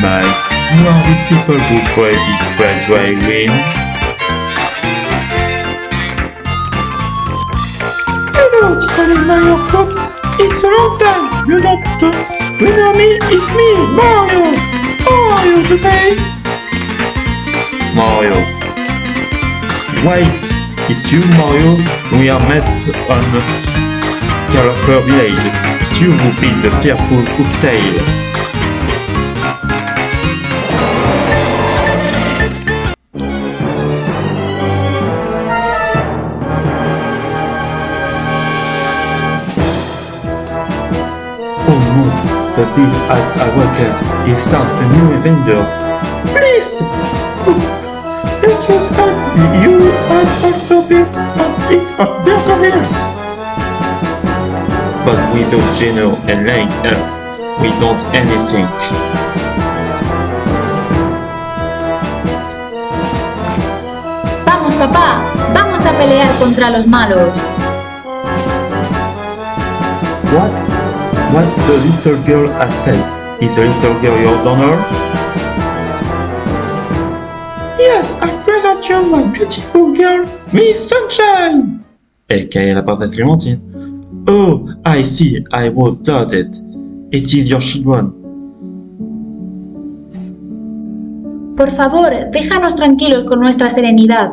Mike. Who are these people who play this Fredway win? Hello, dear Mario Kart. It's a long time. You know me? It's me, Mario. How are you today? Mario. Wait, it's you, Mario? We are met on Calafur Village. It's you who beat the fearful Hooktail. Oh no, the beast has awakened. He starts a new avenger. Please! Let you help you and also be on it of Beverly's. But without Geno and Lane help, we don't anything. Vamos, papá, vamos a pelear contra los malos. What? What the little girl has said? Is the little girl your donor? Yes, I present you my beautiful girl, Miss Sunshine. A.k.a. la princesse Clémentine. Oh, I see, I was doubted. It is your children. Por favor, déjanos tranquilos con nuestra serenidad.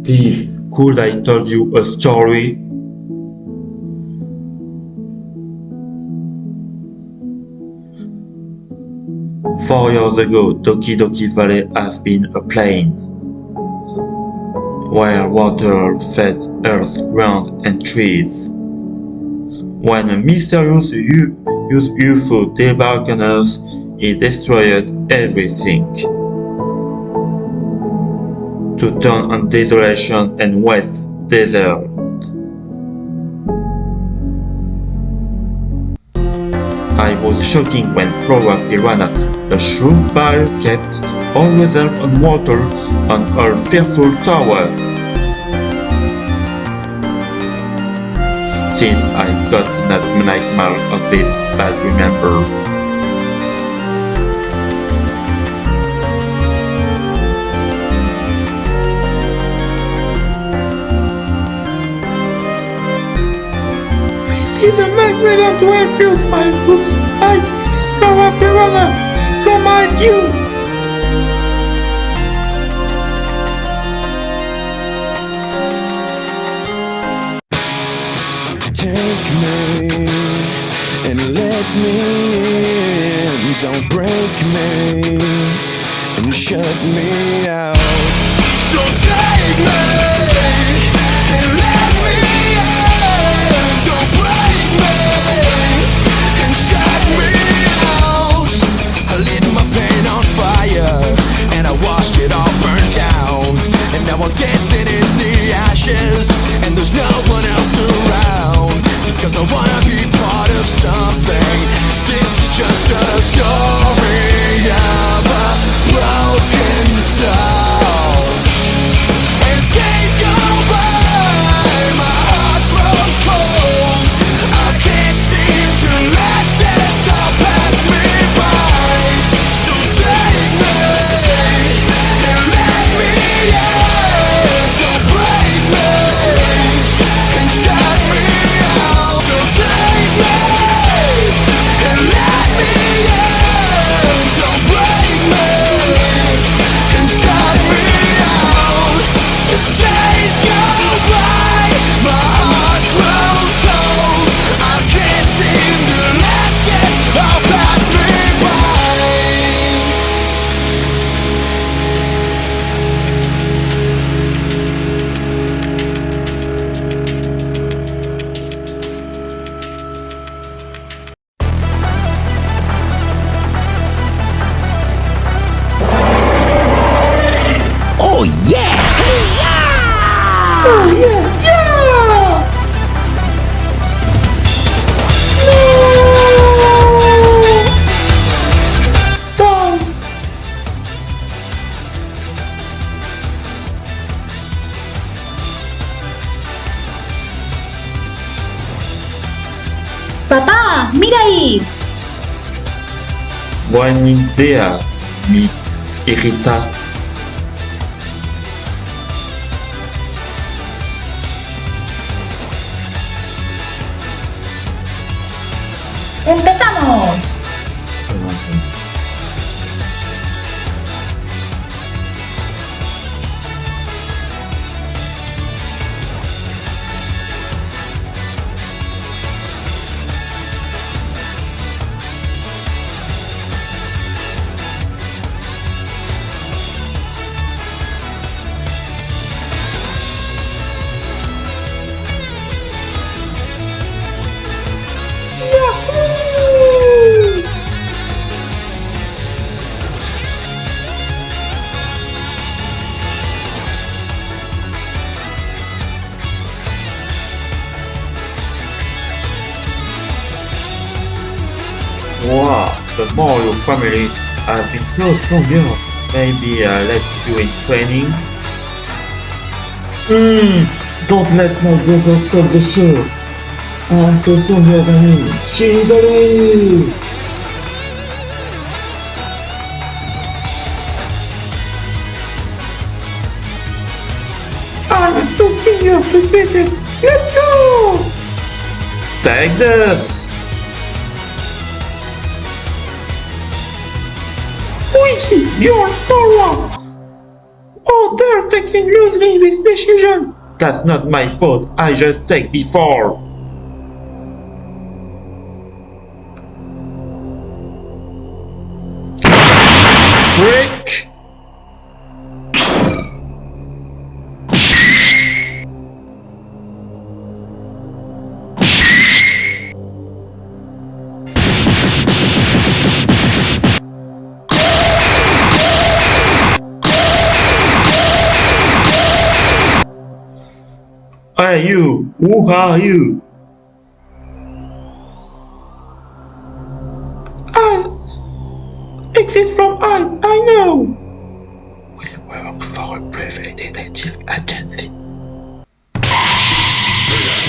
Please, could I tell you a story? Four years ago, Doki Doki Valley has been a plain, where water fed earth, ground and trees. When a mysterious UFO debarked on Earth, it destroyed everything. To turn on desolation and waste desert. I was shocking when Flora Piranha, a shrewd buyer, kept all reserve on water on her fearful tower. Since I got that nightmare of this bad remember. This is a magnet to help you, my good. I Flora Piranha. Come at you. Take me and let me in. Don't break me and shut me out. So take me and let me in. Don't break me and shut me out. I lit my pain on fire and I watched it all burn down. And now I'm dancing in the ashes and there's no one else around. Because I wanna be part of something. This is just a story of a broken soul. As days go by, my heart grows cold. I can't seem to let this all pass me by. So take me and let me in. Don't break me and shut me out. So take me and let me in. Don't break me and shut me out. As days go by, my heart grows cold. I can't seem to let this all pass me by. Oh yeah! Oh yeah, yeah. No. Down. Papá, mira ahí. Buena idea, mi irrita. ¡Empezamos! Wow, the Mario family has been so stronger. Maybe let's do it training. Don't let my brother stop the show. I'm so stronger than him. Shidori! I'm so senior, but better. Let's go! Take this! Luigi, you're forward! Oh, they're taking loosely this decision. That's not my fault, I just take before. Frick! Hey you, who are you? Exit from I know. We work for a private detective agency.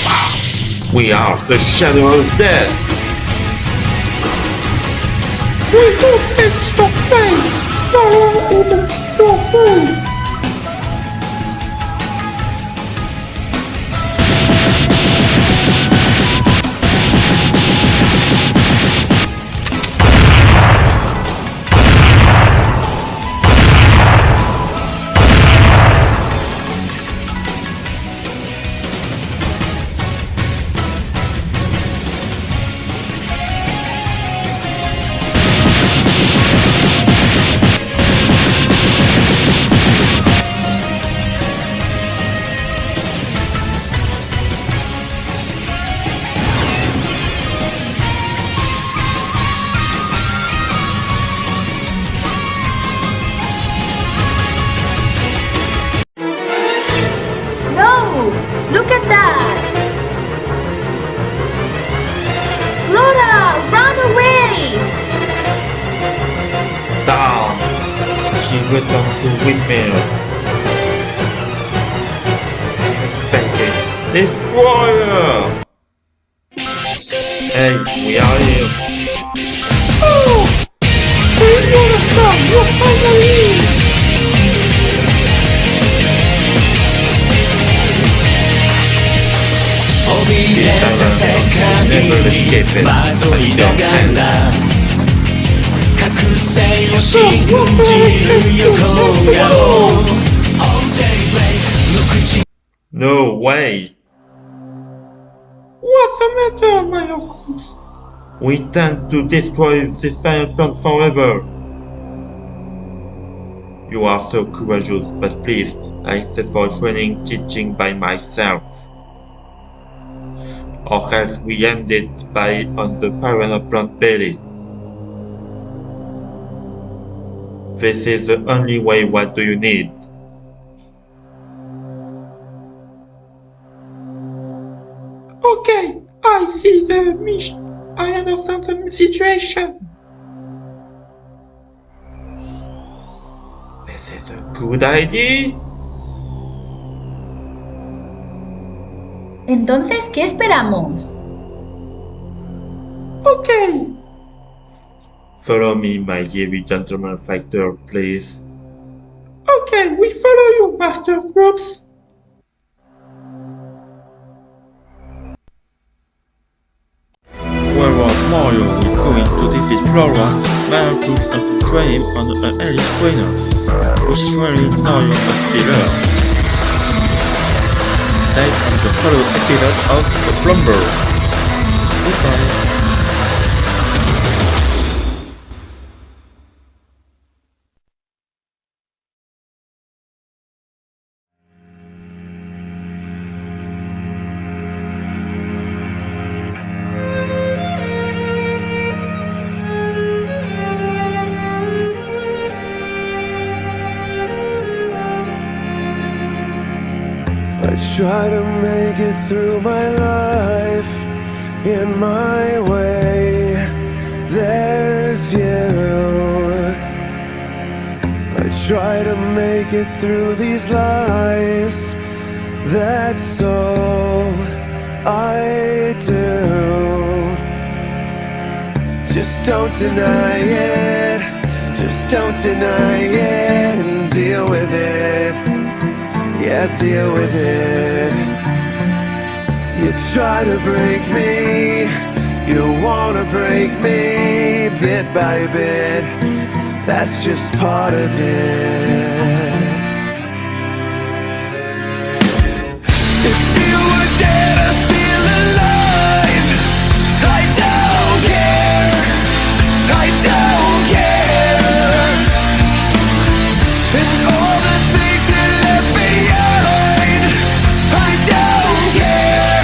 Wow, we are the shadow of death. We don't catch your fame. Sarah isn't your name. No! Look at that! Laura, run away! Down. She returned to windmill. Expected. Destroyer! Hey, we are here. Oh! Where's your son? You're finally! No way. What's the matter, my uncle? We tend to destroy this giant plant forever. You are so courageous, but please, I accept for training teaching by myself. Or else we end it by on the piranha plant belly. This is the only way. What do you need? Okay, I see the mission. I understand the situation. This is a good idea. Entonces, ¿qué esperamos? Okay. Follow me, my dear gentleman fighter, please. Okay, we follow you, Master Brooks. Where was Mario was going to defeat Flora, Mario took and throw him on an Alice trainer, which really Mario must be learned. Date on the following episode of The Plumber. Goodbye. I try to make it through my life in my way. There's you. I try to make it through these lies. That's all I do. Just don't deny it. Just don't deny it and deal with it. Yeah, deal with it. You try to break me, you wanna break me bit by bit. That's just part of it. If you were dead or still alive, I don't care, I don't care. And all the things you left behind, I don't care,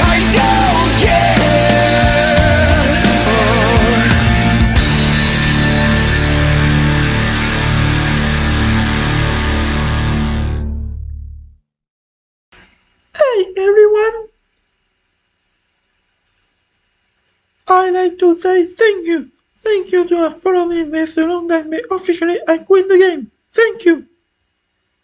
I don't care. Hey everyone! I like to say thank you. Thank you to have followed me this long that may officially I quit the game. Thank you.